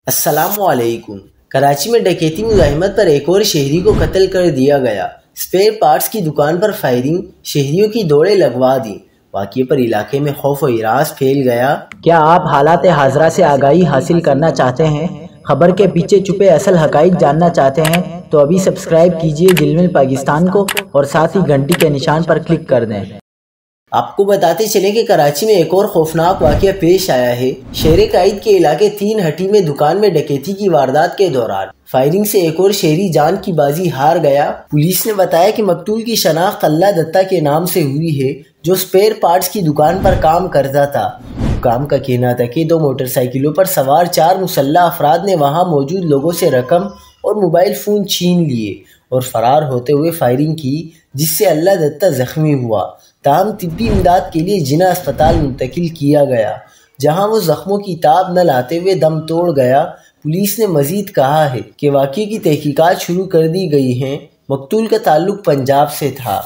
السلام علیکم۔ کراچی میں ڈکیتی مزاحمت پر ایک اور شہری کو قتل کر دیا گیا۔ اسپیئر پارٹس کی دکان پر فائرنگ، شہریوں کی دوڑیں لگوا دیں۔ واقعے پر علاقے میں خوف و ہراس پھیل گیا۔ کیا آپ حالات حاضرہ سے آگاہی حاصل کرنا چاہتے ہیں؟ خبر کے پیچھے چھپے اصل حقائق جاننا چاہتے ہیں تو ابھی سبسکرائب کیجئے جلمل پاکستان کو اور ساتھ ہی گھنٹی کے نشان پر کلک کر دیں۔ آپ کو بتاتے چلیں کہ کراچی میں ایک اور خوفناک واقعہ پیش آیا ہے۔ شہر قائد کے علاقے 3 ہٹی میں دکان میں ڈکیتی کی واردات کے دوران فائرنگ سے ایک اور شہری جان کی بازی ہار گیا۔ پولیس نے بتایا کہ مقتول کی شناخت اللہ دتہ کے نام سے ہوئی ہے، جو اسپیئر پارٹس کی دکان پر کام کرتا تھا۔ حکام کا کہنا تھا کہ 2 موٹر سائیکلوں پر سوار 4 مسلح افراد نے وہاں موجود لوگوں سے رقم اور موبائل فون چھین لیے اور فرار ہوتے ہوئے فائرنگ کی، جس سے اللہ دتہ زخمی ہوا۔ تاہم طبی امداد کے لیے جناح اسپتال منتقل کیا گیا، جہاں وہ زخموں کی تاب نہ لاتے ہوئے دم توڑ گیا۔ پولیس نے مزید کہا ہے کہ واقعے کی تحقیقات شروع کر دی گئی ہیں۔ مقتول کا تعلق پنجاب سے تھا۔